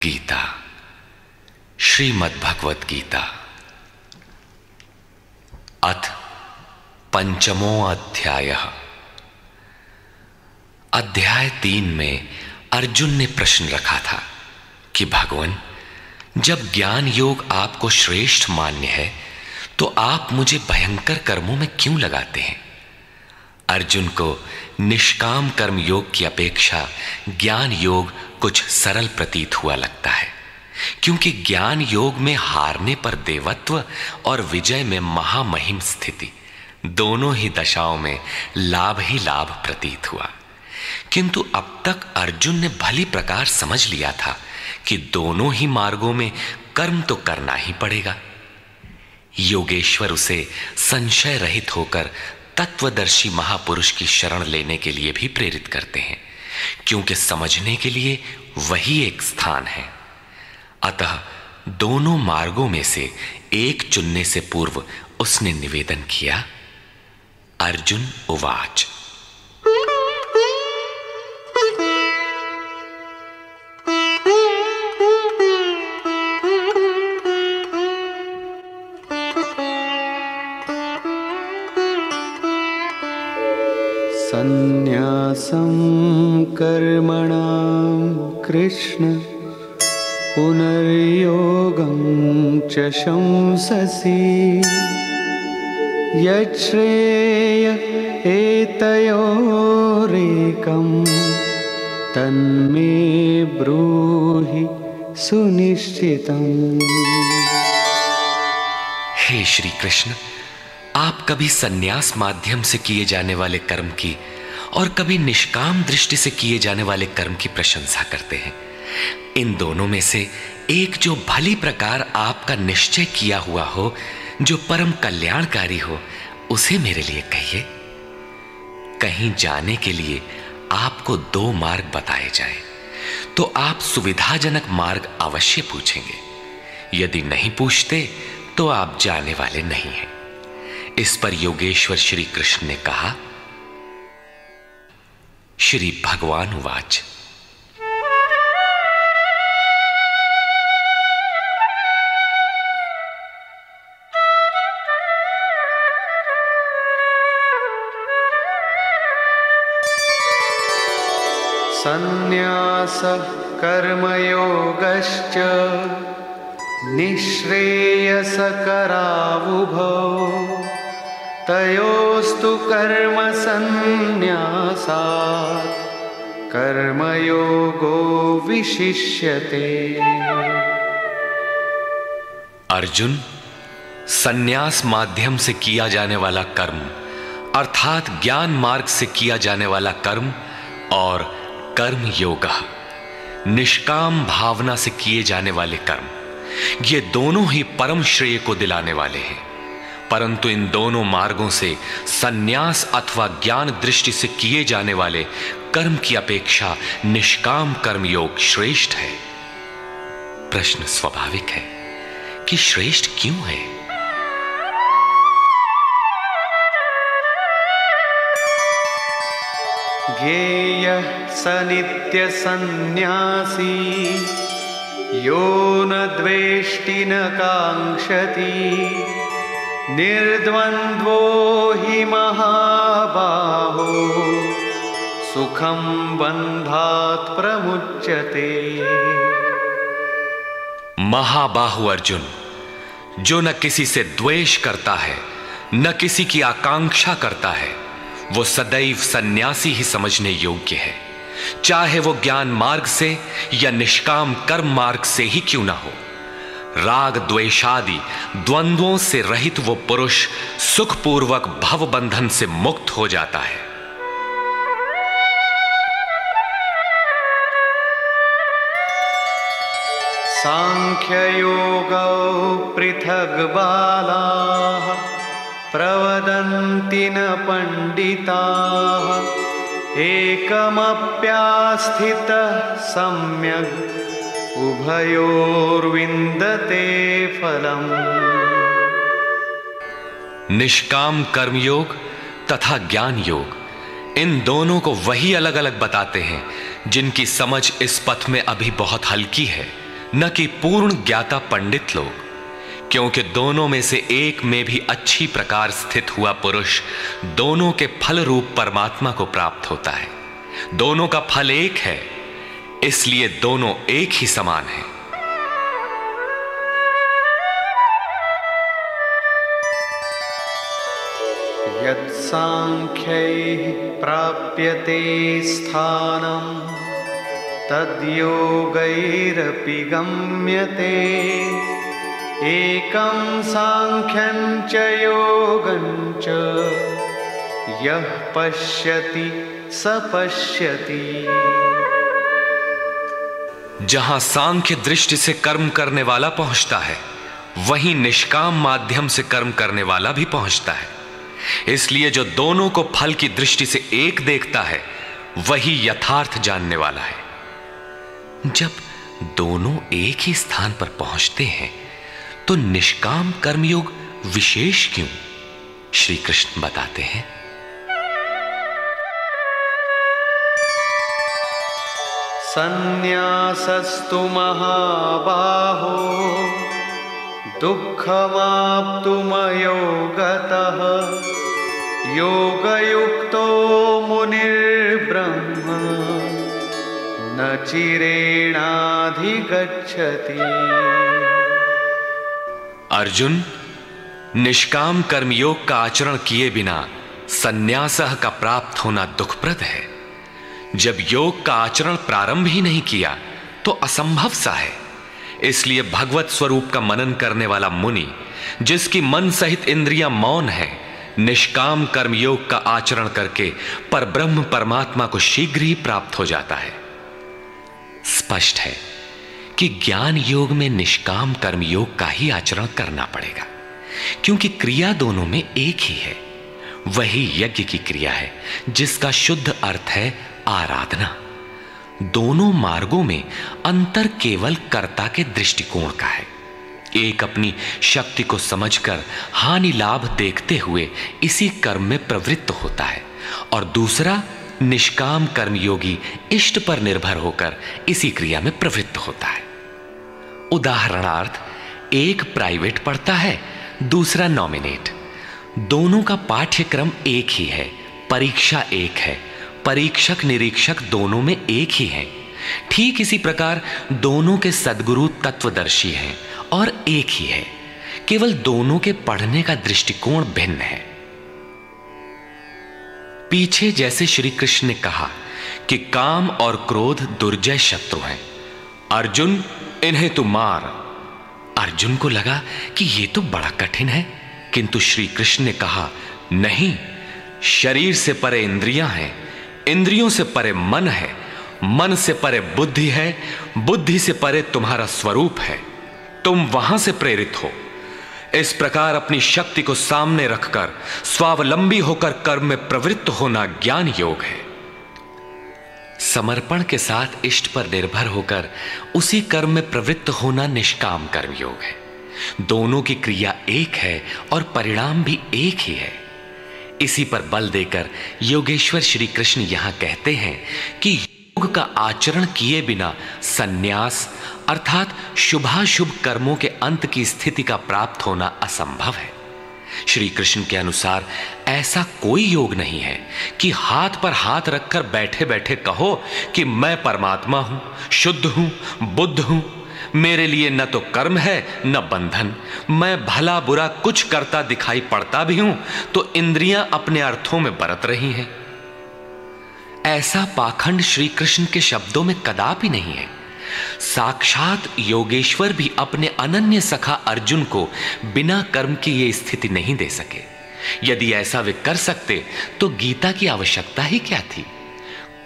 गीता, श्रीमद्भगवत गीता। अथ पंचमो अध्यायः। अध्याय 3 में अर्जुन ने प्रश्न रखा था कि भगवान, जब ज्ञान योग आपको श्रेष्ठ मान्य है तो आप मुझे भयंकर कर्मों में क्यों लगाते हैं। अर्जुन को निष्काम कर्म योग की अपेक्षा ज्ञान योग कुछ सरल प्रतीत हुआ लगता है, क्योंकि ज्ञान योग में हारने पर देवत्व और विजय में महामहिम स्थिति, दोनों ही दशाओं में लाभ ही लाभ प्रतीत हुआ। किंतु अब तक अर्जुन ने भली प्रकार समझ लिया था कि दोनों ही मार्गों में कर्म तो करना ही पड़ेगा। योगेश्वर उसे संशय रहित होकर तत्वदर्शी महापुरुष की शरण लेने के लिए भी प्रेरित करते हैं, क्योंकि समझने के लिए वही एक स्थान है। अतः दोनों मार्गों में से एक चुनने से पूर्व उसने निवेदन किया। अर्जुन उवाच। संन्यासं कर्मणां कृष्ण पुनर्योगं च शंससि यच्छ्रेय एतयोरेकं तन्मे ब्रूहि सुनिश्चितम्। हे श्री कृष्ण, आप कभी संन्यास माध्यम से किए जाने वाले कर्म की और कभी निष्काम दृष्टि से किए जाने वाले कर्म की प्रशंसा करते हैं। इन दोनों में से एक जो भली प्रकार आपका निश्चय किया हुआ हो, जो परम कल्याणकारी हो, उसे मेरे लिए कहिए। कहीं जाने के लिए आपको 2 मार्ग बताए जाए तो आप सुविधाजनक मार्ग अवश्य पूछेंगे। यदि नहीं पूछते तो आप जाने वाले नहीं हैं। इस पर योगेश्वर श्री कृष्ण ने कहा। श्री भगवान उवाच। संन्यासः कर्मयोगश्च निःश्रेयसकरावुभौ तयोस्तु कर्म संन्यासात् कर्मयोगो विशिष्यते। अर्जुन, संन्यास माध्यम से किया जाने वाला कर्म अर्थात ज्ञान मार्ग से किया जाने वाला कर्म और कर्म योग, निष्काम भावना से किए जाने वाले कर्म, ये दोनों ही परम श्रेय को दिलाने वाले हैं। परंतु इन दोनों मार्गों से संन्यास अथवा ज्ञान दृष्टि से किए जाने वाले कर्म की अपेक्षा निष्काम कर्म योग श्रेष्ठ है। प्रश्न स्वाभाविक है कि श्रेष्ठ क्यों है? ज्ञेयः स नित्य सन्न्यासी यो न द्वेष्टि न कांक्षति निर्द्वन्द्वो हि महाबाहो सुखं बन्धात् प्रमुच्यते। महाबाहु अर्जुन, जो न किसी से द्वेष करता है न किसी की आकांक्षा करता है, वो सदैव सन्यासी ही समझने योग्य है, चाहे वो ज्ञान मार्ग से या निष्काम कर्म मार्ग से ही क्यों ना हो। राग द्वेषादि द्वंद्वों से रहित वो पुरुष सुखपूर्वक भव बंधन से मुक्त हो जाता है। सांख्ययोगौ पृथग् बालाः प्रवदन्ति न पंडिताः एकमप्यास्थितः सम्यग् उभयोर्विन्दते फलम्। निष्काम कर्मयोग तथा ज्ञान योग, इन दोनों को वही अलग अलग बताते हैं जिनकी समझ इस पथ में अभी बहुत हल्की है, न कि पूर्ण ज्ञाता पंडित लोग, क्योंकि दोनों में से एक में भी अच्छी प्रकार स्थित हुआ पुरुष दोनों के फल रूप परमात्मा को प्राप्त होता है। दोनों का फल एक है, इसलिए दोनों एक ही समान हैं। यत्सांख्यैः प्राप्यते स्थानं तद्योगैरपि गम्यते। एकं सांख्यं च योगं च यः पश्यति स पश्यति। जहां सांख्य दृष्टि से कर्म करने वाला पहुंचता है, वहीं निष्काम माध्यम से कर्म करने वाला भी पहुंचता है। इसलिए जो दोनों को फल की दृष्टि से एक देखता है, वही यथार्थ जानने वाला है। जब दोनों एक ही स्थान पर पहुंचते हैं, तो निष्काम कर्मयोग विशेष क्यों? श्री कृष्ण बताते हैं, संन्यासस्तु महाबाहो दुःखमाप्तुमयो गतः। योगयुक्तो मुनिर्ब्रह्म न चिरेणाधिगच्छति। अर्जुन, निष्काम कर्मयोग का आचरण किए बिना संन्यासः का प्राप्त होना दुखप्रद है। जब योग का आचरण प्रारंभ ही नहीं किया तो असंभव सा है। इसलिए भगवत स्वरूप का मनन करने वाला मुनि, जिसकी मन सहित इंद्रियां मौन है, निष्काम कर्मयोग का आचरण करके परब्रह्म परमात्मा को शीघ्र ही प्राप्त हो जाता है। स्पष्ट है कि ज्ञान योग में निष्काम कर्मयोग का ही आचरण करना पड़ेगा, क्योंकि क्रिया दोनों में एक ही है। वही यज्ञ की क्रिया है, जिसका शुद्ध अर्थ है आराधना। दोनों मार्गों में अंतर केवल कर्ता के दृष्टिकोण का है। एक अपनी शक्ति को समझकर हानि लाभ देखते हुए इसी कर्म में प्रवृत्त होता है, और दूसरा निष्काम कर्मयोगी इष्ट पर निर्भर होकर इसी क्रिया में प्रवृत्त होता है। उदाहरणार्थ, एक प्राइवेट पढ़ता है, दूसरा नॉमिनेट। दोनों का पाठ्यक्रम एक ही है, परीक्षा एक है, परीक्षक निरीक्षक दोनों में एक ही हैं। ठीक इसी प्रकार दोनों के सद्गुरु तत्वदर्शी हैं और एक ही है, केवल दोनों के पढ़ने का दृष्टिकोण भिन्न है। पीछे जैसे श्री कृष्ण ने कहा कि काम और क्रोध दुर्जय शत्रु हैं, अर्जुन इन्हें तू मार। अर्जुन को लगा कि यह तो बड़ा कठिन है, किंतु श्री कृष्ण ने कहा, नहीं, शरीर से परे इंद्रियां हैं, इंद्रियों से परे मन है, मन से परे बुद्धि है, बुद्धि से परे तुम्हारा स्वरूप है। तुम वहां से प्रेरित हो। इस प्रकार अपनी शक्ति को सामने रखकर स्वावलंबी होकर कर्म में प्रवृत्त होना ज्ञान योग है। समर्पण के साथ इष्ट पर निर्भर होकर उसी कर्म में प्रवृत्त होना निष्काम कर्म योग है। दोनों की क्रिया एक है और परिणाम भी एक ही है। इसी पर बल देकर योगेश्वर श्री कृष्ण यहां कहते हैं कि योग का आचरण किए बिना सन्यास अर्थात शुभाशुभ कर्मों के अंत की स्थिति का प्राप्त होना असंभव है। श्री कृष्ण के अनुसार ऐसा कोई योग नहीं है कि हाथ पर हाथ रखकर बैठे बैठे कहो कि मैं परमात्मा हूं, शुद्ध हूं, बुद्ध हूं, मेरे लिए न तो कर्म है न बंधन, मैं भला बुरा कुछ करता दिखाई पड़ता भी हूं तो इंद्रियां अपने अर्थों में बरत रही हैं। ऐसा पाखंड श्री कृष्ण के शब्दों में कदापि नहीं है। साक्षात योगेश्वर भी अपने अनन्य सखा अर्जुन को बिना कर्म की ये स्थिति नहीं दे सके। यदि ऐसा वे कर सकते तो गीता की आवश्यकता ही क्या थी।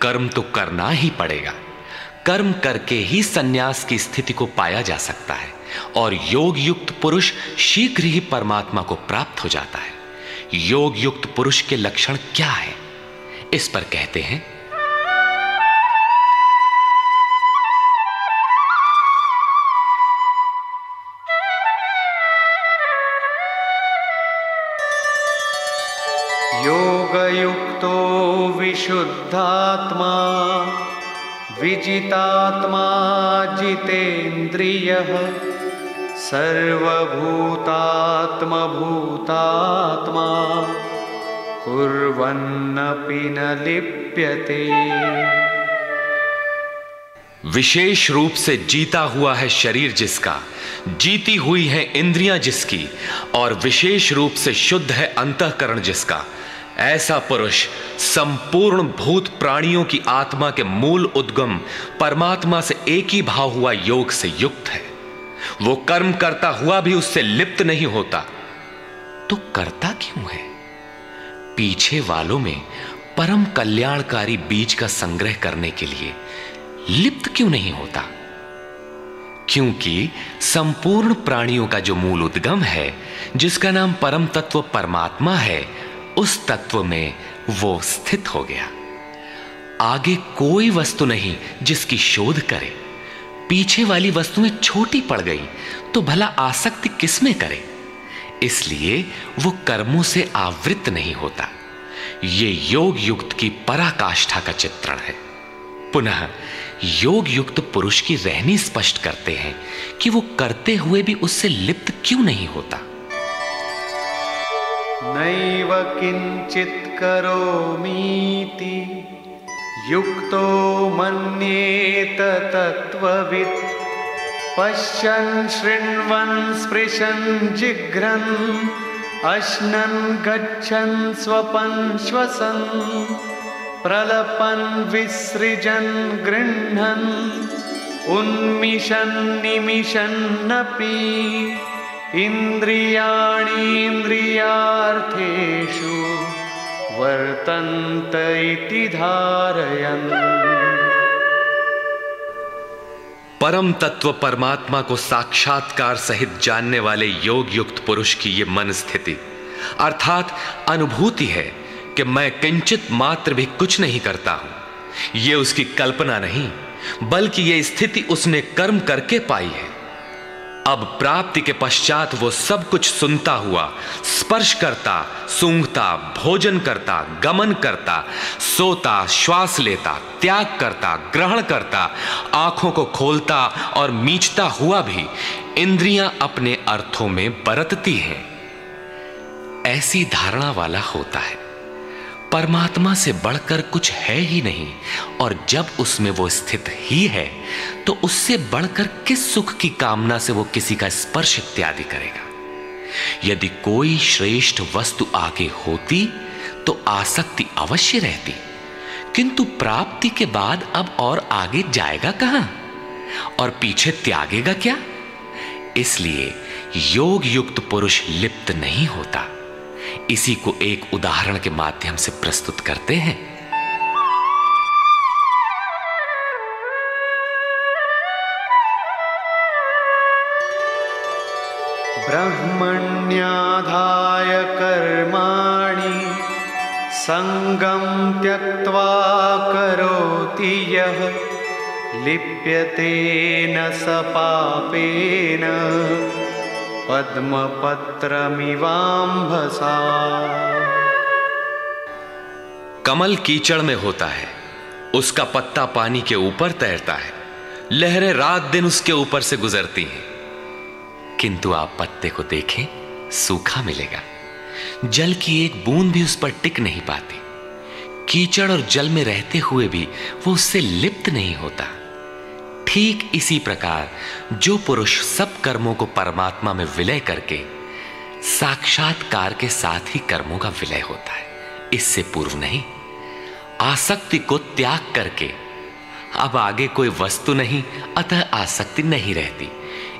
कर्म तो करना ही पड़ेगा। कर्म करके ही सन्यास की स्थिति को पाया जा सकता है और योग युक्त पुरुष शीघ्र ही परमात्मा को प्राप्त हो जाता है। योग युक्त पुरुष के लक्षण क्या है, इस पर कहते हैं, योगयुक्तो विशुद्धात्मा विजितात्मा जितेन्द्रियः सर्वभूतात्मा भूतात्मा कुर्वन्नपि न लिप्यते। विशेष रूप से जीता हुआ है शरीर जिसका, जीती हुई है इंद्रियां जिसकी, और विशेष रूप से शुद्ध है अंतःकरण जिसका, ऐसा पुरुष संपूर्ण भूत प्राणियों की आत्मा के मूल उद्गम परमात्मा से एक ही भाव हुआ योग से युक्त है। वो कर्म करता हुआ भी उससे लिप्त नहीं होता। तो करता क्यों है? पीछे वालों में परम कल्याणकारी बीज का संग्रह करने के लिए लिप्त क्यों नहीं होता? क्योंकि संपूर्ण प्राणियों का जो मूल उद्गम है, जिसका नाम परम तत्व परमात्मा है, उस तत्व में वो स्थित हो गया। आगे कोई वस्तु नहीं जिसकी शोध करे। पीछे वाली वस्तुएं छोटी पड़ गई तो भला आसक्ति किसमें करे? इसलिए वो कर्मों से आवृत नहीं होता। ये योग युक्त की पराकाष्ठा का चित्रण है। पुनः योग युक्त पुरुष की रहनी स्पष्ट करते हैं कि वो करते हुए भी उससे लिप्त क्यों नहीं होता। नैव किंचित करोमीति युक्तो मन्येत तत्त्ववित् पश्यन् शृण्वन् स्पृशन् जिघ्रन् अश्नन् गच्छन् स्वपन् श्वसन् प्रलपन् विसृजन् गृह्णन् उन्मिषन् निमिषन्नपि इन्द्रियाणीन्द्रियार्थेषु वर्तन्त इति धारयन्। परम तत्व परमात्मा को साक्षात्कार सहित जानने वाले योग युक्त पुरुष की ये मन स्थिति अर्थात अनुभूति है कि मैं किंचित मात्र भी कुछ नहीं करता हूं। ये उसकी कल्पना नहीं, बल्कि ये स्थिति उसने कर्म करके पाई है। अब प्राप्ति के पश्चात वो सब कुछ सुनता हुआ, स्पर्श करता, सूंघता, भोजन करता, गमन करता, सोता, श्वास लेता, त्याग करता, ग्रहण करता, आंखों को खोलता और मीचता हुआ भी इंद्रियां अपने अर्थों में बरतती हैं। ऐसी धारणा वाला होता है परमात्मा से बढ़कर कुछ है ही नहीं, और जब उसमें वो स्थित ही है तो उससे बढ़कर किस सुख की कामना से वो किसी का स्पर्श इत्यादि करेगा। यदि कोई श्रेष्ठ वस्तु आगे होती तो आसक्ति अवश्य रहती, किंतु प्राप्ति के बाद अब और आगे जाएगा कहां और पीछे त्यागेगा क्या? इसलिए योग युक्त पुरुष लिप्त नहीं होता। इसी को एक उदाहरण के माध्यम से प्रस्तुत करते हैं। ब्रह्मण्याधाय कर्माणि संगं त्यक्त्वा करोति यः लिप्यते न स पापेन पद्मपत्रमिवाम्भसा। कमल कीचड़ में होता है, उसका पत्ता पानी के ऊपर तैरता है, लहरें रात दिन उसके ऊपर से गुजरती हैं, किंतु आप पत्ते को देखें, सूखा मिलेगा। जल की एक बूंद भी उस पर टिक नहीं पाती। कीचड़ और जल में रहते हुए भी वो उससे लिप्त नहीं होता। ठीक इसी प्रकार जो पुरुष सब कर्मों को परमात्मा में विलय करके साक्षात्कार के साथ ही कर्मों का विलय होता है, इससे पूर्व नहीं। आसक्ति को त्याग करके अब आगे कोई वस्तु नहीं, अतः आसक्ति नहीं रहती,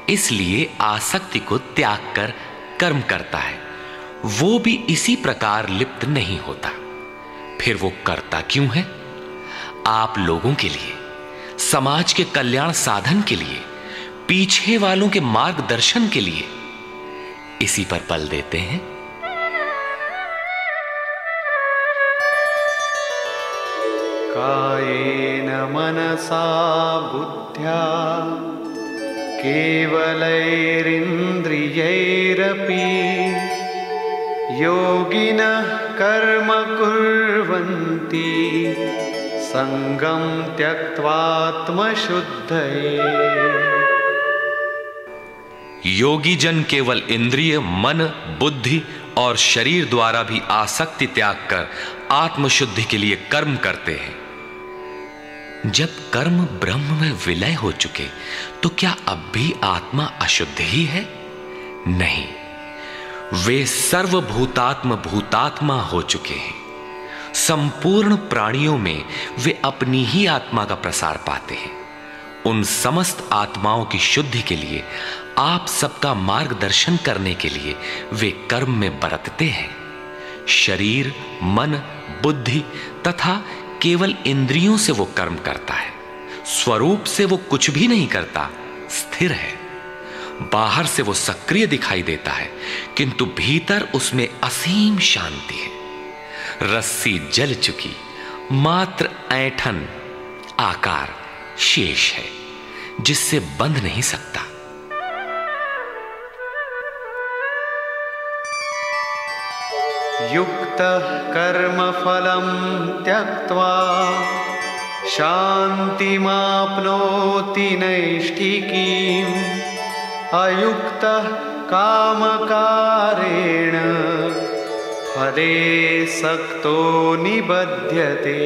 इसलिए आसक्ति को त्याग कर कर्म करता है। वो भी इसी प्रकार लिप्त नहीं होता। फिर वो करता क्यों है? आप लोगों के लिए, समाज के कल्याण साधन के लिए, पीछे वालों के मार्गदर्शन के लिए। इसी पर बल देते हैं। कायेन मनसा बुद्ध्या केवलैरिन्द्रियैरपि योगिनः कर्म कुर्वन्ति संगम त्यक्त्वात्मशुद्धये। योगी जन केवल इंद्रिय, मन, बुद्धि और शरीर द्वारा भी आसक्ति त्याग कर आत्मशुद्धि के लिए कर्म करते हैं। जब कर्म ब्रह्म में विलय हो चुके तो क्या अब भी आत्मा अशुद्ध ही है? नहीं, वे सर्वभूतात्म भूतात्मा हो चुके हैं। संपूर्ण प्राणियों में वे अपनी ही आत्मा का प्रसार पाते हैं। उन समस्त आत्माओं की शुद्धि के लिए आप सबका मार्गदर्शन करने के लिए वे कर्म में बरतते हैं। शरीर, मन, बुद्धि तथा केवल इंद्रियों से वो कर्म करता है। स्वरूप से वो कुछ भी नहीं करता, स्थिर है। बाहर से वो सक्रिय दिखाई देता है, किंतु भीतर उसमें असीम शांति है। रस्सी जल चुकी, मात्र ऐंठन आकार शेष है, जिससे बंध नहीं सकता। युक्तः कर्मफलं त्यक्त्वा शान्तिमाप्नोति नैष्ठिकीम्। अयुक्तः कामकारेण फले सक्तो निबध्यते।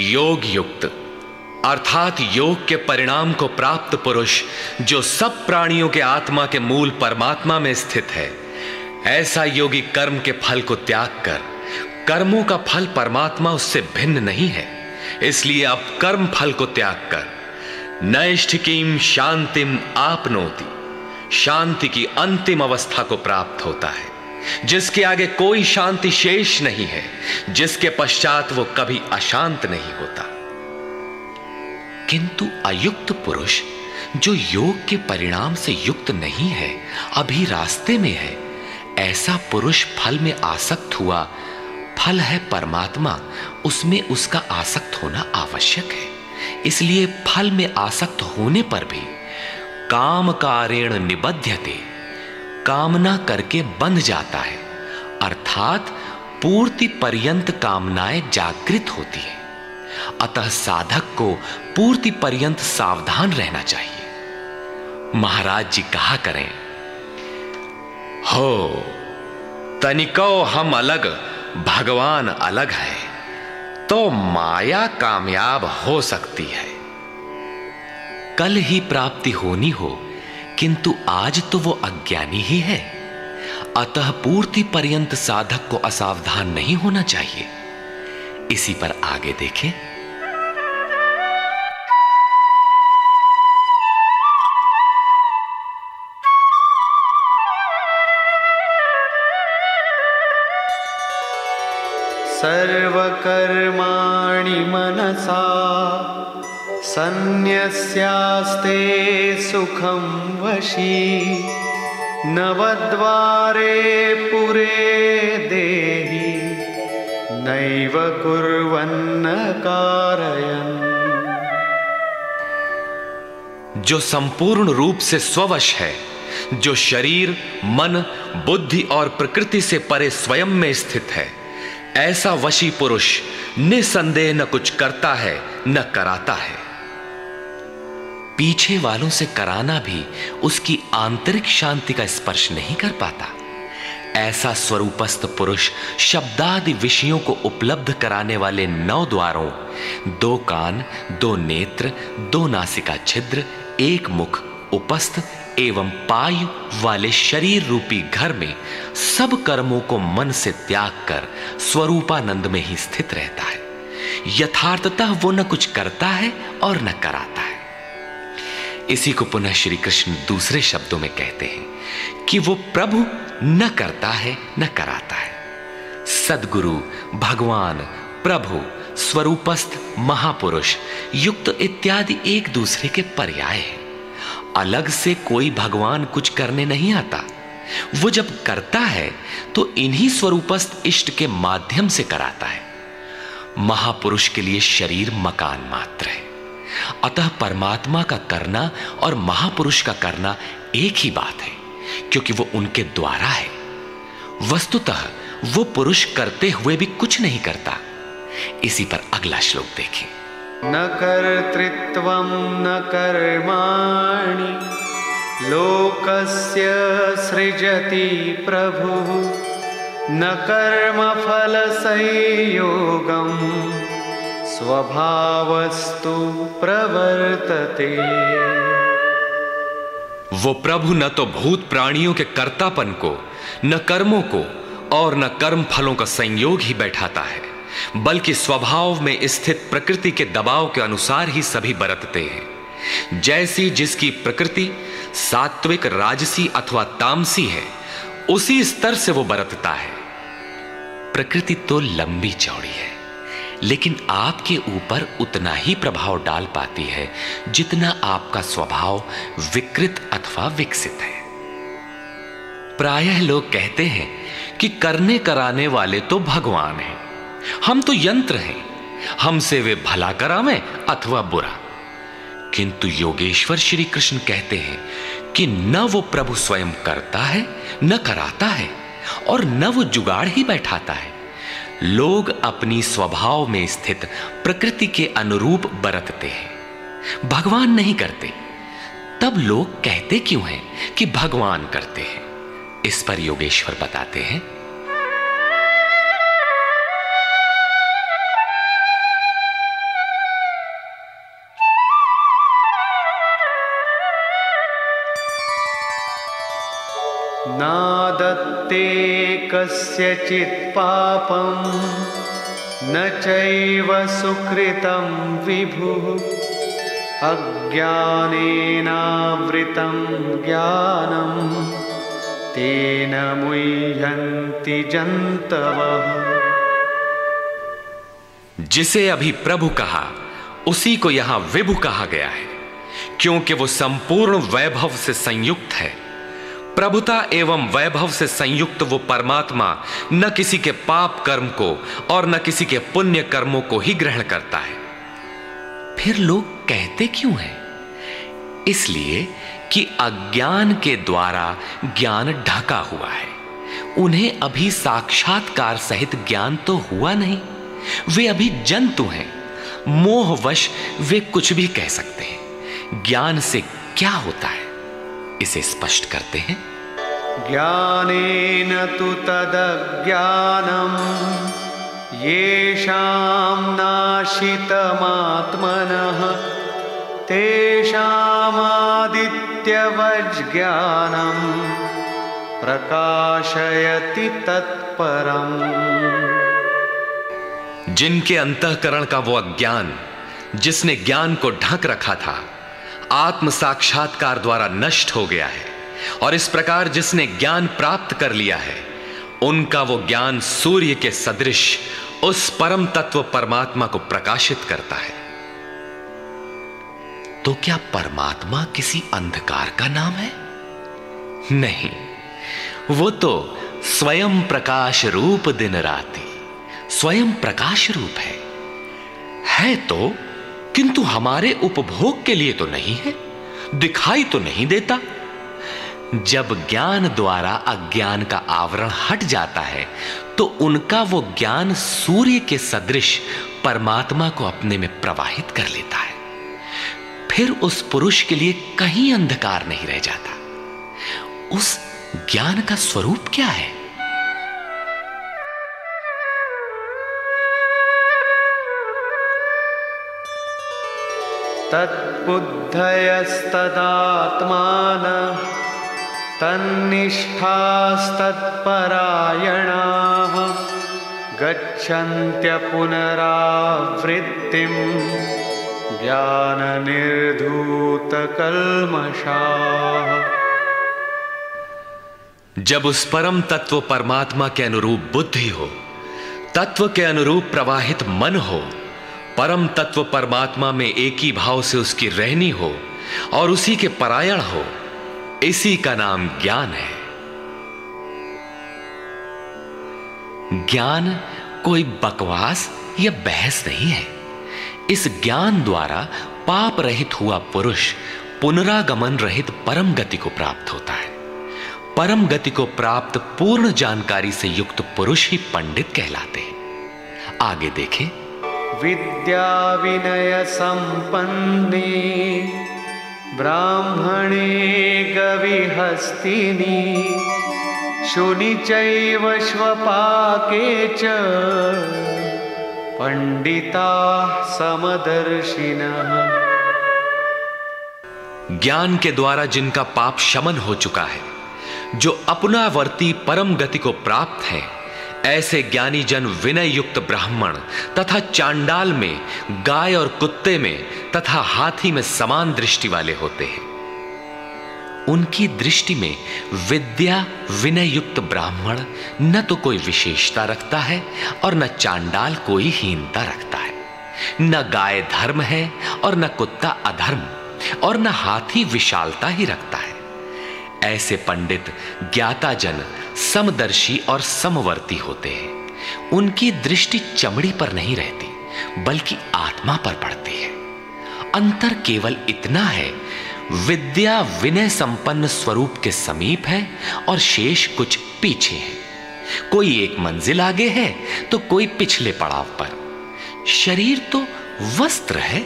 योग युक्त अर्थात योग के परिणाम को प्राप्त पुरुष जो सब प्राणियों के आत्मा के मूल परमात्मा में स्थित है, ऐसा योगी कर्म के फल को त्याग कर, कर्मों का फल परमात्मा उससे भिन्न नहीं है, इसलिए अब कर्म फल को त्याग कर नैष्ठिकीम शांतिम आपनोति, शांति की अंतिम अवस्था को प्राप्त होता है, जिसके आगे कोई शांति शेष नहीं है, जिसके पश्चात वो कभी अशांत नहीं होता। किंतु अयुक्त पुरुष जो योग के परिणाम से युक्त नहीं है, अभी रास्ते में है, ऐसा पुरुष फल में आसक्त हुआ। फल है परमात्मा, उसमें उसका आसक्त होना आवश्यक है, इसलिए फल में आसक्त होने पर भी काम कारेण निबध्यते, कामना करके बंध जाता है, अर्थात पूर्ति पर्यंत कामनाएं जागृत होती है। अतः साधक को पूर्ति पर्यंत सावधान रहना चाहिए। महाराज जी कहा करें, हो तनिको हम अलग, भगवान अलग है, तो माया कामयाब हो सकती है। कल ही प्राप्ति होनी हो, किंतु आज तो वो अज्ञानी ही है, अतः पूर्ति पर्यंत साधक को असावधान नहीं होना चाहिए। इसी पर आगे देखें। सर्वकर्माणि मनसा सन्न्यस्यास्ते सुखं वशी। नवद्वारे पुरे देहि नैव कुर्वन्न कारयन्। जो संपूर्ण रूप से स्ववश है, जो शरीर, मन, बुद्धि और प्रकृति से परे स्वयं में स्थित है, ऐसा वशी पुरुष निसंदेह न कुछ करता है न कराता है। पीछे वालों से कराना भी उसकी आंतरिक शांति का स्पर्श नहीं कर पाता। ऐसा स्वरूपस्थ पुरुष शब्दादि विषयों को उपलब्ध कराने वाले 9 द्वारों, 2 कान, 2 नेत्र, 2 नासिका छिद्र, 1 मुख, उपस्थ एवं पायु वाले शरीर रूपी घर में सब कर्मों को मन से त्याग कर स्वरूपानंद में ही स्थित रहता है। यथार्थतः वो न कुछ करता है और न कराता है। इसी को पुनः श्री कृष्ण दूसरे शब्दों में कहते हैं कि वो प्रभु न करता है न कराता है। सद्गुरु, भगवान, प्रभु, स्वरूपस्थ, महापुरुष, युक्त इत्यादि एक दूसरे के पर्याय हैं। अलग से कोई भगवान कुछ करने नहीं आता। वो जब करता है तो इन्हीं स्वरूपस्थ इष्ट के माध्यम से कराता है। महापुरुष के लिए शरीर मकान मात्र है। अतः परमात्मा का करना और महापुरुष का करना एक ही बात है, क्योंकि वो उनके द्वारा है। वस्तुतः वो पुरुष करते हुए भी कुछ नहीं करता। इसी पर अगला श्लोक देखें। न कर्तृत्वं न कर्माणि लोकस्य सृजति प्रभुः न कर्मफल संयोगं स्वभावस्तु प्रवर्तते। वो प्रभु न तो भूत प्राणियों के कर्तापन को, न कर्मों को और न कर्म फलों का संयोग ही बैठाता है, बल्कि स्वभाव में स्थित प्रकृति के दबाव के अनुसार ही सभी बरतते हैं। जैसी जिसकी प्रकृति सात्विक, राजसी अथवा तामसी है, उसी स्तर से वो बरतता है। प्रकृति तो लंबी चौड़ी है, लेकिन आपके ऊपर उतना ही प्रभाव डाल पाती है जितना आपका स्वभाव विकृत अथवा विकसित है। प्रायः लोग कहते हैं कि करने कराने वाले तो भगवान हैं, हम तो यंत्र हैं, हमसे वे भला करावें अथवा बुरा। किंतु योगेश्वर श्री कृष्ण कहते हैं कि न वो प्रभु स्वयं करता है, न कराता है, और न वो जुगाड़ ही बैठाता है। लोग अपनी स्वभाव में स्थित प्रकृति के अनुरूप बरतते हैं, भगवान नहीं करते। तब लोग कहते क्यों हैं कि भगवान करते हैं? इस पर योगेश्वर बताते हैं, नादत्ते कस्यचित् पापं न चैव सुकृतं विभुः अज्ञानेनावृतं ज्ञानं तेन मुह्यन्ति जन्तवः। जिसे अभी प्रभु कहा उसी को यहां विभु कहा गया है, क्योंकि वो संपूर्ण वैभव से संयुक्त है। प्रभुता एवं वैभव से संयुक्त वो परमात्मा न किसी के पाप कर्म को और न किसी के पुण्य कर्मों को ही ग्रहण करता है। फिर लोग कहते क्यों हैं? इसलिए कि अज्ञान के द्वारा ज्ञान ढका हुआ है। उन्हें अभी साक्षात्कार सहित ज्ञान तो हुआ नहीं, वे अभी जंतु हैं। मोहवश वे कुछ भी कह सकते हैं। ज्ञान से क्या होता है, इसे स्पष्ट करते हैं। ज्ञानेन तु तदज्ञानं येषां नाशितमात्मनः तेषामादित्यवज्ज्ञानं प्रकाशयति तत्परम्। जिनके अंतःकरण का वो अज्ञान, जिसने ज्ञान को ढक रखा था, आत्म साक्षात्कार द्वारा नष्ट हो गया है, और इस प्रकार जिसने ज्ञान प्राप्त कर लिया है, उनका वो ज्ञान सूर्य के सदृश उस परम तत्व परमात्मा को प्रकाशित करता है। तो क्या परमात्मा किसी अंधकार का नाम है? नहीं, वो तो स्वयं प्रकाश रूप दिन राति, स्वयं प्रकाश रूप है तो, किंतु हमारे उपभोग के लिए तो नहीं है, दिखाई तो नहीं देता। जब ज्ञान द्वारा अज्ञान का आवरण हट जाता है, तो उनका वो ज्ञान सूर्य के सदृश परमात्मा को अपने में प्रवाहित कर लेता है। फिर उस पुरुष के लिए कहीं अंधकार नहीं रह जाता। उस ज्ञान का स्वरूप क्या है? तद्बुद्धयस्तदात्मानः तन्निष्ठास्तत्परायणाः गच्छन्त्य पुनरावृत्तिं ज्ञाननिर्धूतकल्मषाः। जब उस परम तत्व परमात्मा के अनुरूप बुद्धि हो, तत्व के अनुरूप प्रवाहित मन हो, परम तत्व परमात्मा में एक ही भाव से उसकी रहनी हो और उसी के परायण हो, इसी का नाम ज्ञान है। ज्ञान कोई बकवास या बहस नहीं है। इस ज्ञान द्वारा पाप रहित हुआ पुरुष पुनरागमन रहित परम गति को प्राप्त होता है। परम गति को प्राप्त पूर्ण जानकारी से युक्त पुरुष ही पंडित कहलाते हैं। आगे देखें। विद्या विनय संपन्ने ब्राह्मणे गविहस्तिनि शुनि चैव श्वपाके च पंडिताः समदर्शिनः। ज्ञान के द्वारा जिनका पाप शमन हो चुका है, जो अपनावर्ती परम गति को प्राप्त है, ऐसे ज्ञानी जन विनय युक्त ब्राह्मण तथा चांडाल में, गाय और कुत्ते में तथा हाथी में समान दृष्टि वाले होते हैं। उनकी दृष्टि में विद्या विनय युक्त ब्राह्मण न तो कोई विशेषता रखता है और न चांडाल कोई हीनता रखता है। न गाय धर्म है और न कुत्ता अधर्म, और न हाथी विशालता ही रखता है। ऐसे पंडित ज्ञाता जन समदर्शी और समवर्ती होते हैं। उनकी दृष्टि चमड़ी पर नहीं रहती, बल्कि आत्मा पर पड़ती है। अंतर केवल इतना है, विद्या विनय संपन्न स्वरूप के समीप है और शेष कुछ पीछे है। कोई एक मंजिल आगे है तो कोई पिछले पड़ाव पर। शरीर तो वस्त्र है।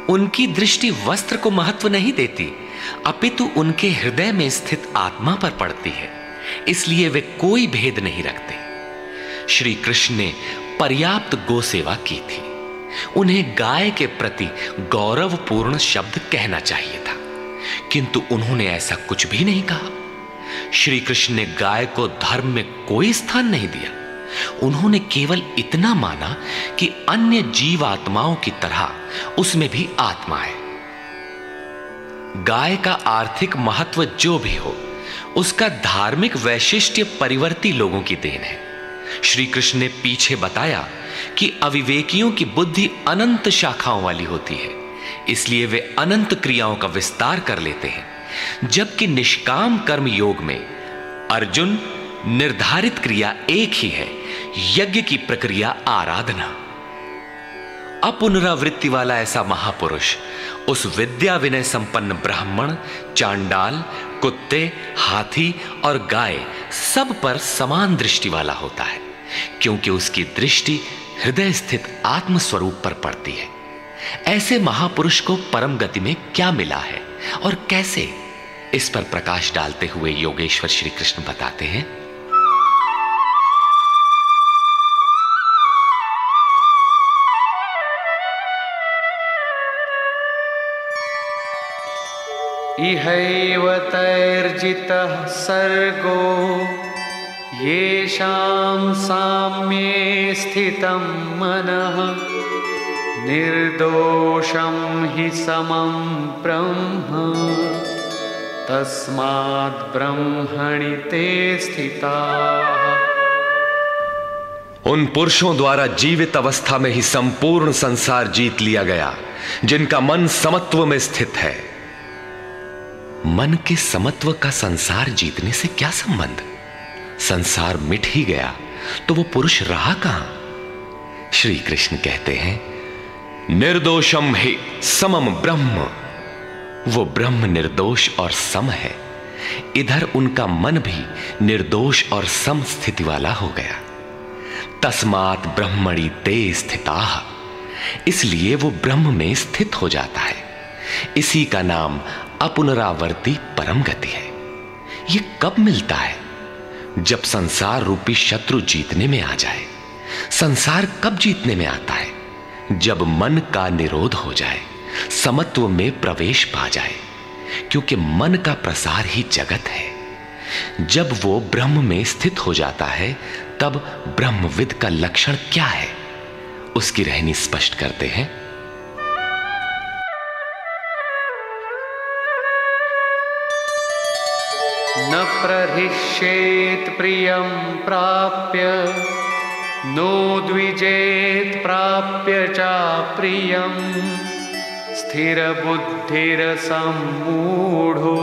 उनकी दृष्टि वस्त्र को महत्व नहीं देती, अपितु उनके हृदय में स्थित आत्मा पर पड़ती है। इसलिए वे कोई भेद नहीं रखते। श्री कृष्ण ने पर्याप्त गो सेवा की थी। उन्हें गाय के प्रति गौरवपूर्ण शब्द कहना चाहिए था, किंतु उन्होंने ऐसा कुछ भी नहीं कहा। श्री कृष्ण ने गाय को धर्म में कोई स्थान नहीं दिया। उन्होंने केवल इतना माना कि अन्य जीवात्माओं की तरह उसमें भी आत्मा है। गाय का आर्थिक महत्व जो भी हो, उसका धार्मिक वैशिष्ट्य परिवर्ती लोगों की देन है। श्री कृष्ण ने पीछे बताया कि अविवेकियों की बुद्धि अनंत शाखाओं वाली होती है, इसलिए वे अनंत क्रियाओं का विस्तार कर लेते हैं। जबकि निष्काम कर्म योग में अर्जुन निर्धारित क्रिया एक ही है, यज्ञ की प्रक्रिया आराधना। अपुनरावृत्ति वाला ऐसा महापुरुष उस विद्या विनय संपन्न ब्राह्मण, चांडाल, कुत्ते, हाथी और गाय सब पर समान दृष्टि वाला होता है, क्योंकि उसकी दृष्टि हृदय स्थित आत्म स्वरूप पर पड़ती है। ऐसे महापुरुष को परम गति में क्या मिला है और कैसे, इस पर प्रकाश डालते हुए योगेश्वर श्री कृष्ण बताते हैं। इहैव तैर्जितः सर्गो येषां साम्ये स्थितं मनः निर्दोषं हि समं ब्रह्म तस्माद् ब्रह्मणि ते स्थिताः। उन पुरुषों द्वारा जीवित अवस्था में ही संपूर्ण संसार जीत लिया गया, जिनका मन समत्व में स्थित है। मन के समत्व का संसार जीतने से क्या संबंध? संसार मिट ही गया तो वो पुरुष रहा कहां? श्री कृष्ण कहते हैं, निर्दोषम हि समम ब्रह्म। वो ब्रह्म निर्दोष और सम है। इधर उनका मन भी निर्दोष और सम स्थिति वाला हो गया। तस्मात् ब्रह्मणि ते स्थिताः, इसलिए वो ब्रह्म में स्थित हो जाता है। इसी का नाम अपुनरावर्ती परम गति है। ये कब मिलता है? जब संसार रूपी शत्रु जीतने में आ जाए। संसार कब जीतने में आता है? जब मन का निरोध हो जाए, समत्व में प्रवेश पा जाए, क्योंकि मन का प्रसार ही जगत है। जब वो ब्रह्म में स्थित हो जाता है, तब ब्रह्मविद का लक्षण क्या है, उसकी रहनी स्पष्ट करते हैं। न प्रहिष्येत् प्रियं प्राप्य नो द्विजेत् प्राप्य चाप्रियं स्थिरबुद्धिरसम्मूढो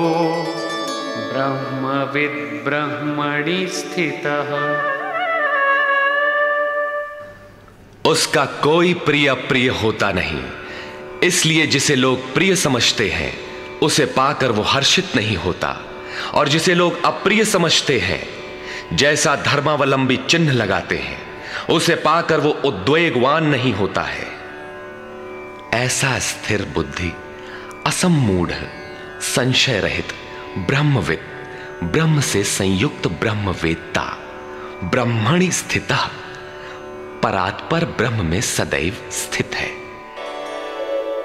ब्रह्मविद् ब्रह्मणि स्थितः। उसका कोई प्रिय अप्रिय होता नहीं, इसलिए जिसे लोग प्रिय समझते हैं उसे पाकर वो हर्षित नहीं होता, और जिसे लोग अप्रिय समझते हैं, जैसा धर्मावलंबी चिन्ह लगाते हैं, उसे पाकर वो उद्वेगवान नहीं होता है। ऐसा स्थिर बुद्धि, असम्मूढ़, संशय रहित ब्रह्मविद, ब्रह्म से संयुक्त ब्रह्मवेत्ता, ब्रह्मणि स्थितः, परात्पर ब्रह्म में सदैव स्थित है।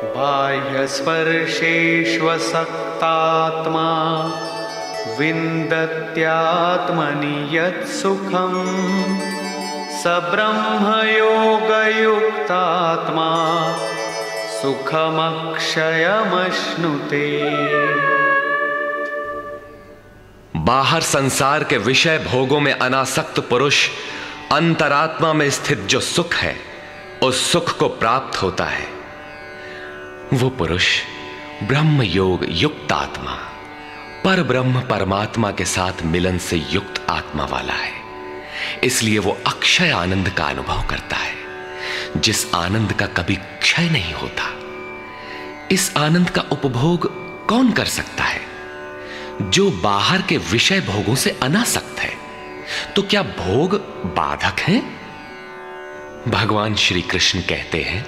बाह्य स्पर्शेष्वसक्तात्मा विन्दत्यात्मनि यत् सुखम् स ब्रह्मयोगयुक्तात्मा सुखमक्षयमश्नुते। बाहर संसार के विषय भोगों में अनासक्त पुरुष अंतरात्मा में स्थित जो सुख है, उस सुख को प्राप्त होता है। वो पुरुष ब्रह्म योग युक्त आत्मा, पर ब्रह्म परमात्मा के साथ मिलन से युक्त आत्मा वाला है। इसलिए वो अक्षय आनंद का अनुभव करता है, जिस आनंद का कभी क्षय नहीं होता। इस आनंद का उपभोग कौन कर सकता है? जो बाहर के विषय भोगों से अनासक्त है। तो क्या भोग बाधक हैं? भगवान श्री कृष्ण कहते हैं,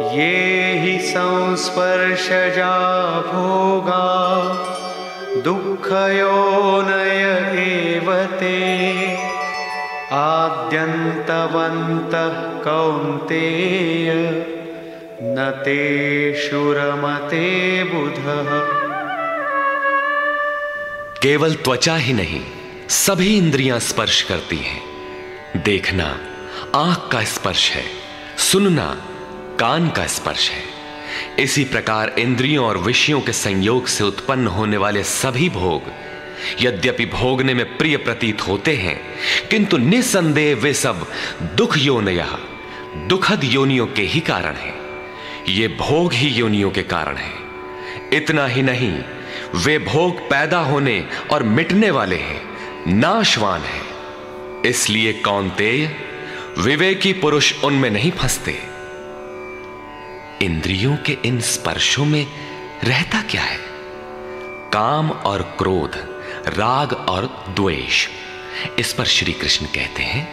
ये हि संस्पर्शजा भोगा दुःखयोनय एव ते आद्यन्तवन्तः कौन्तेय न तेषु रमते बुधः। केवल त्वचा ही नहीं, सभी इंद्रियां स्पर्श करती हैं। देखना आंख का स्पर्श है, सुनना कान का स्पर्श है। इसी प्रकार इंद्रियों और विषयों के संयोग से उत्पन्न होने वाले सभी भोग यद्यपि भोगने में प्रिय प्रतीत होते हैं, किंतु निसंदेह वे सब दुख योनयः, दुखद योनियों के ही कारण हैं। ये भोग ही योनियों के कारण हैं। इतना ही नहीं, वे भोग पैदा होने और मिटने वाले हैं, नाशवान हैं। इसलिए कौन्तेय, विवेकी पुरुष उनमें नहीं फंसते। इंद्रियों के इन स्पर्शों में रहता क्या है? काम और क्रोध, राग और द्वेष। इस पर श्री कृष्ण कहते हैं,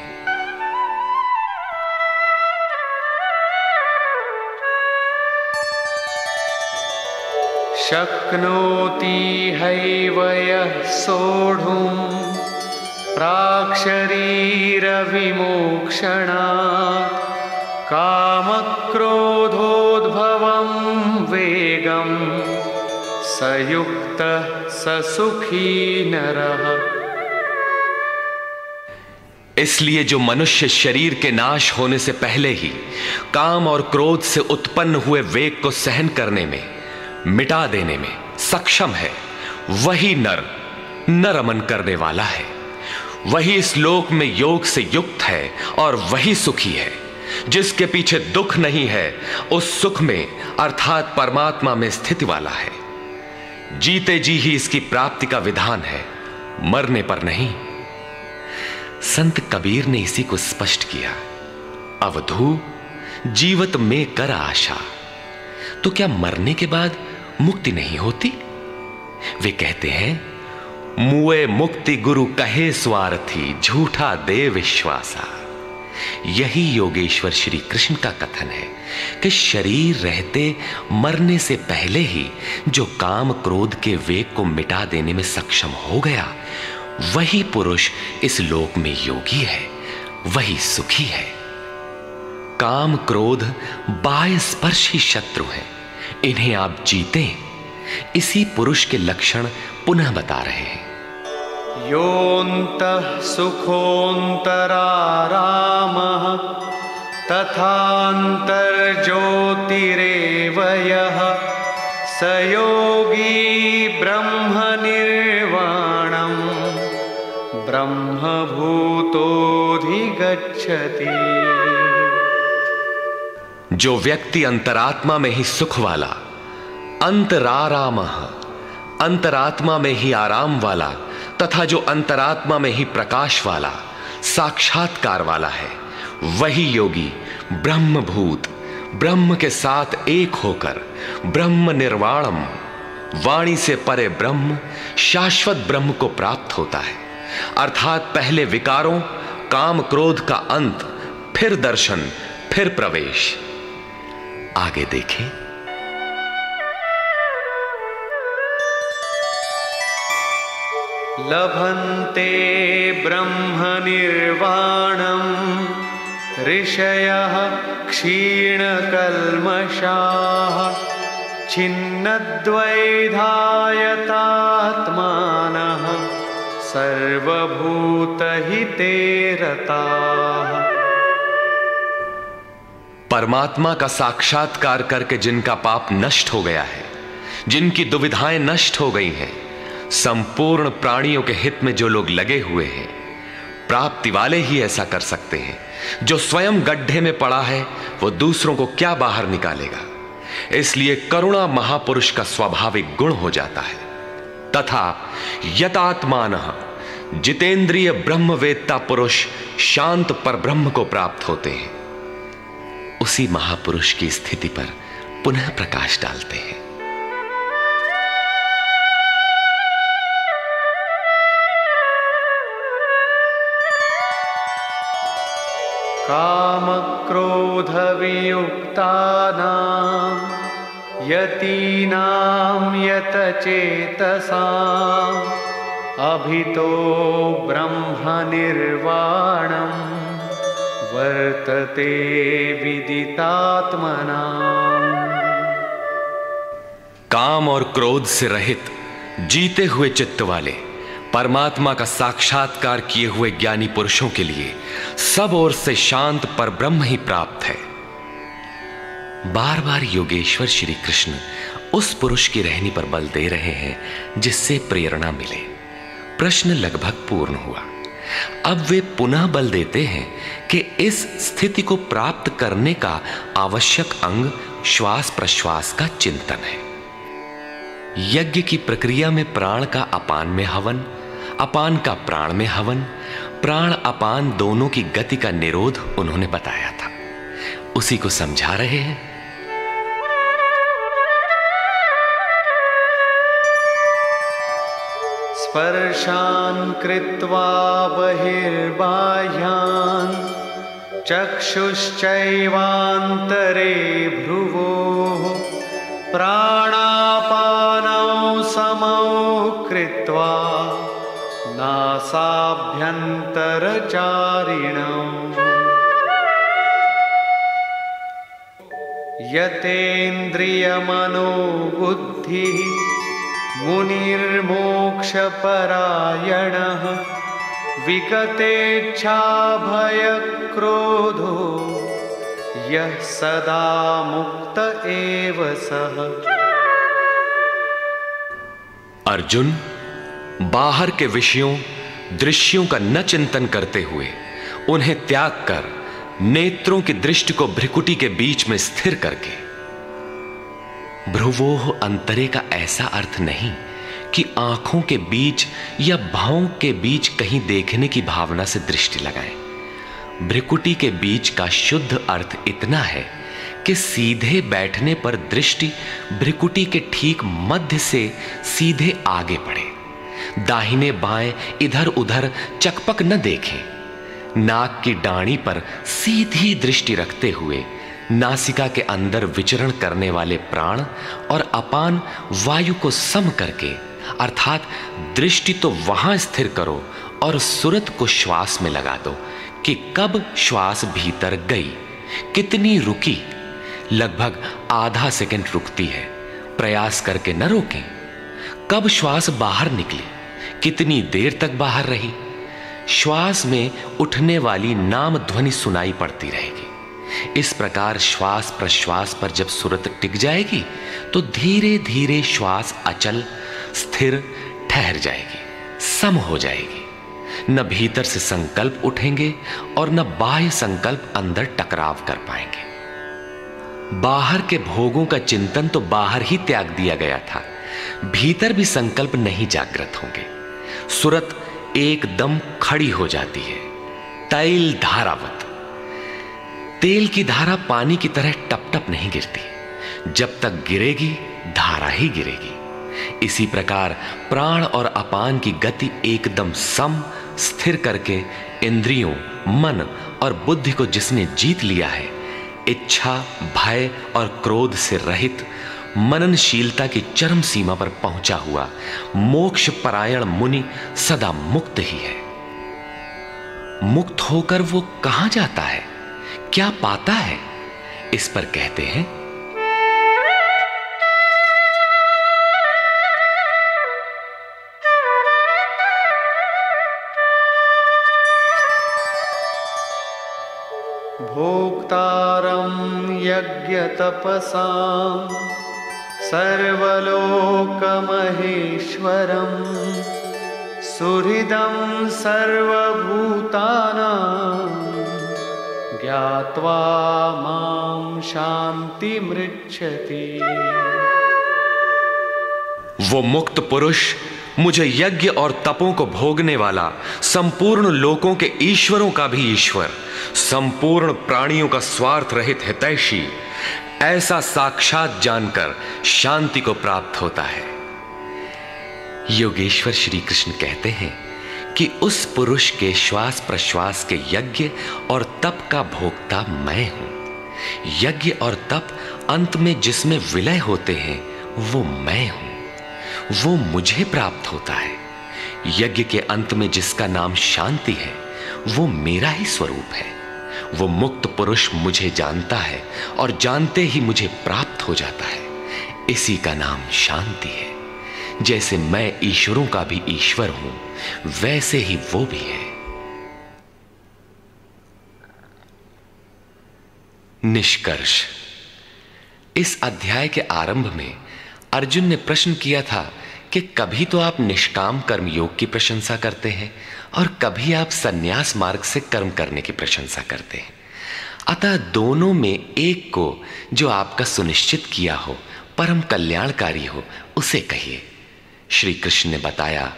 शक्नोति हैव यः सोढुं प्राक्शरीरविमोक्षणात् कामक्रोधोद्भवं वेगं स युक्तः स सुखी नरः। इसलिए जो मनुष्य शरीर के नाश होने से पहले ही काम और क्रोध से उत्पन्न हुए वेग को सहन करने में, मिटा देने में सक्षम है, वही न रमन करने वाला है। वही इस लोक में योग से युक्त है और वही सुखी है। जिसके पीछे दुख नहीं है, उस सुख में अर्थात परमात्मा में स्थिति वाला है। जीते जी ही इसकी प्राप्ति का विधान है, मरने पर नहीं। संत कबीर ने इसी को स्पष्ट किया, अवधू जीवत में कर आशा। तो क्या मरने के बाद मुक्ति नहीं होती? वे कहते हैं, मुए मुक्ति गुरु कहे स्वार्थी, झूठा दे विश्वासा। यही योगेश्वर श्री कृष्ण का कथन है कि शरीर रहते मरने से पहले ही जो काम क्रोध के वेग को मिटा देने में सक्षम हो गया, वही पुरुष इस लोक में योगी है, वही सुखी है। काम क्रोध बाह्य स्पर्श ही शत्रु है, इन्हें आप जीते। इसी पुरुष के लक्षण पुनः बता रहे हैं। योऽन्तः सुखोऽन्तरारामः तथान्तर्ज्योतिरेव यः स योगी ब्रह्मनिर्वाणं ब्रह्मभूतोऽधिगच्छति। जो व्यक्ति अंतरात्मा में ही सुख वाला, अंतरारामः, अंतरात्मा में ही आराम वाला, तथा जो अंतरात्मा में ही प्रकाश वाला, साक्षात्कार वाला है, वही योगी ब्रह्मभूत, ब्रह्म के साथ एक होकर ब्रह्म निर्वाणम, वाणी से परे ब्रह्म शाश्वत ब्रह्म को प्राप्त होता है। अर्थात पहले विकारों काम क्रोध का अंत, फिर दर्शन, फिर प्रवेश। आगे देखें। लभन्ते ब्रह्म निर्वाणम् ऋषयः क्षीणकल्मषाः छिन्नद्वैधायतात्मानः सर्वभूतहिते रताः। परमात्मा का साक्षात्कार करके जिनका पाप नष्ट हो गया है, जिनकी दुविधाएं नष्ट हो गई हैं, संपूर्ण प्राणियों के हित में जो लोग लगे हुए हैं, प्राप्ति वाले ही ऐसा कर सकते हैं। जो स्वयं गड्ढे में पड़ा है वो दूसरों को क्या बाहर निकालेगा। इसलिए करुणा महापुरुष का स्वाभाविक गुण हो जाता है। तथा यतात्मानः जितेंद्रिय ब्रह्मवेत्ता पुरुष शांत पर ब्रह्म को प्राप्त होते हैं। उसी महापुरुष की स्थिति पर पुनः प्रकाश डालते हैं। काम क्रोध वियुक्तानां यतीनां यतचेतसां अभितो ब्रह्म निर्वाणं वर्तते विदितात्मनां। काम और क्रोध से रहित जीते हुए चित्त वाले परमात्मा का साक्षात्कार किए हुए ज्ञानी पुरुषों के लिए सब ओर से शांत पर ब्रह्म ही प्राप्त है। बार बार योगेश्वर श्री कृष्ण उस पुरुष की रहनी पर बल दे रहे हैं जिससे प्रेरणा मिले। प्रश्न लगभग पूर्ण हुआ। अब वे पुनः बल देते हैं कि इस स्थिति को प्राप्त करने का आवश्यक अंग श्वास प्रश्वास का चिंतन है। यज्ञ की प्रक्रिया में प्राण का अपान में हवन, अपान का प्राण में हवन, प्राण अपान दोनों की गति का निरोध उन्होंने बताया था। उसी को समझा रहे हैं। स्पर्शान् कृत्वा बहिर्बाह्यान् चक्षुश्चैवान्तरे भ्रुवोः प्राणापानौ समौ कृत्वा नासाभ्यन्तरचारिणौ यतेन्द्रियमनोबुद्धिः मुनिर्मोक्षपरायणः विगतेच्छाभयक्रोधो यः सदा मुक्त एव सः। अर्जुन, बाहर के विषयों दृश्यों का न चिंतन करते हुए उन्हें त्याग कर नेत्रों की दृष्टि को भ्रिकुटी के बीच में स्थिर करके, भ्रुवोः अंतरे का ऐसा अर्थ नहीं कि आंखों के बीच या भावों के बीच कहीं देखने की भावना से दृष्टि लगाएं। भ्रिकुटी के बीच का शुद्ध अर्थ इतना है कि सीधे बैठने पर दृष्टि भ्रिकुटी के ठीक मध्य से सीधे आगे बढ़े। दाहिने बाएं इधर उधर चकपक न देखें। नाक की डाणी पर सीधी दृष्टि रखते हुए नासिका के अंदर विचरण करने वाले प्राण और अपान वायु को सम करके, अर्थात दृष्टि तो वहां स्थिर करो और सुरत को श्वास में लगा दो कि कब श्वास भीतर गई, कितनी रुकी। लगभग आधा सेकंड रुकती है, प्रयास करके न रोकें। कब श्वास बाहर निकली, कितनी देर तक बाहर रही। श्वास में उठने वाली नाम ध्वनि सुनाई पड़ती रहेगी। इस प्रकार श्वास प्रश्वास पर जब सुरत टिक जाएगी तो धीरे धीरे श्वास अचल स्थिर ठहर जाएगी, सम हो जाएगी। न भीतर से संकल्प उठेंगे और न बाह्य संकल्प अंदर टकराव कर पाएंगे। बाहर के भोगों का चिंतन तो बाहर ही त्याग दिया गया था, भीतर भी संकल्प नहीं जागृत होंगे। सुरत एकदम खड़ी हो जाती है, तैल धारावत। तेल की धारा पानी की तरह टप टप नहीं गिरती, जब तक गिरेगी धारा ही गिरेगी। इसी प्रकार प्राण और अपान की गति एकदम सम स्थिर करके इंद्रियों, मन और बुद्धि को जिसने जीत लिया है, इच्छा, भय और क्रोध से रहित, मननशीलता की चरम सीमा पर पहुंचा हुआ मोक्ष परायण मुनि सदा मुक्त ही है। मुक्त होकर वो कहां जाता है, क्या पाता है? इस पर कहते हैं, भोक्तारं यज्ञतपसां सर्वलोकमहेश्वरं सुहृदं सर्वभूतानां ज्ञात्वा मां शान्तिमृच्छति। वो मुक्त पुरुष मुझे यज्ञ और तपों को भोगने वाला, संपूर्ण लोकों के ईश्वरों का भी ईश्वर, संपूर्ण प्राणियों का स्वार्थ रहित हितैषी, ऐसा साक्षात जानकर शांति को प्राप्त होता है। योगेश्वर श्री कृष्ण कहते हैं कि उस पुरुष के श्वास प्रश्वास के यज्ञ और तप का भोक्ता मैं हूं। यज्ञ और तप अंत में जिसमें विलय होते हैं वो मैं हूं, वो मुझे प्राप्त होता है। यज्ञ के अंत में जिसका नाम शांति है वो मेरा ही स्वरूप है। वो मुक्त पुरुष मुझे जानता है और जानते ही मुझे प्राप्त हो जाता है। इसी का नाम शांति है। जैसे मैं ईश्वरों का भी ईश्वर हूं, वैसे ही वो भी है। निष्कर्ष, इस अध्याय के आरंभ में अर्जुन ने प्रश्न किया था कि कभी तो आप निष्काम कर्म योग की प्रशंसा करते हैं और कभी आप संन्यास मार्ग से कर्म करने की प्रशंसा करते हैं। अतः दोनों में एक को जो आपका सुनिश्चित किया हो, परम कल्याणकारी हो, उसे कहिए। श्री कृष्ण ने बताया,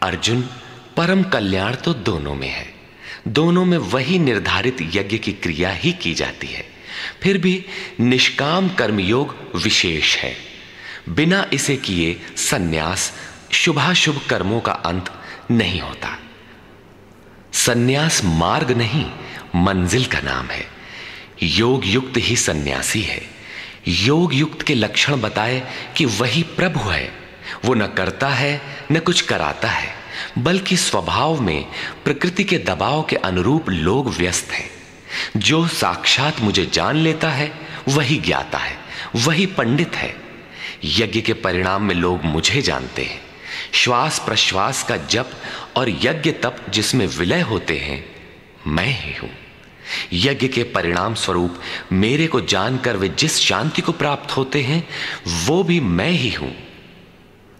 अर्जुन, परम कल्याण तो दोनों में है। दोनों में वही निर्धारित यज्ञ की क्रिया ही की जाती है। फिर भी निष्काम कर्मयोग विशेष है। बिना इसे किए संन्यास शुभाशुभ कर्मों का अंत नहीं होता। संन्यास मार्ग नहीं, मंजिल का नाम है। योग युक्त ही सन्यासी है। योग युक्त के लक्षण बताए कि वही प्रभु है। वो न करता है न कुछ कराता है, बल्कि स्वभाव में प्रकृति के दबाव के अनुरूप लोग व्यस्त हैं। जो साक्षात मुझे जान लेता है वही ज्ञाता है, वही पंडित है। यज्ञ के परिणाम में लोग मुझे जानते हैं। श्वास प्रश्वास का जप और यज्ञ तप जिसमें विलय होते हैं, मैं ही हूं। यज्ञ के परिणाम स्वरूप मेरे को जानकर वे जिस शांति को प्राप्त होते हैं, वो भी मैं ही हूं।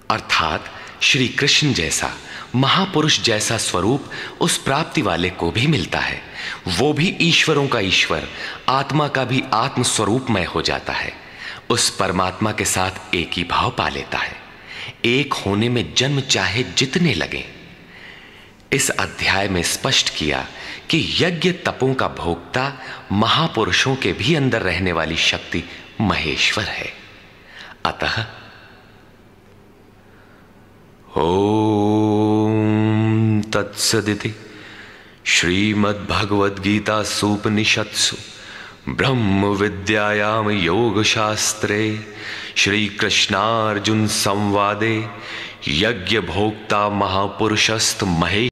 अर्थात श्री कृष्ण जैसा महापुरुष जैसा स्वरूप उस प्राप्ति वाले को भी मिलता है। वो भी ईश्वरों का ईश्वर, आत्मा का भी आत्म स्वरूपमय हो जाता है। उस परमात्मा के साथ एक ही भाव पा लेता है। एक होने में जन्म चाहे जितने लगे। इस अध्याय में स्पष्ट किया कि यज्ञ तपों का भोक्ता महापुरुषों के भी अंदर रहने वाली शक्ति महेश्वर है। अतः ओम तत्सदिति श्रीमद्भगवद्गीतासूपनिषत्सु ब्रह्म विद्यायाम योग शास्त्रे श्री कृष्णार्जुन संवादे यज्ञ भोक्ता महापुरुषस्त महेश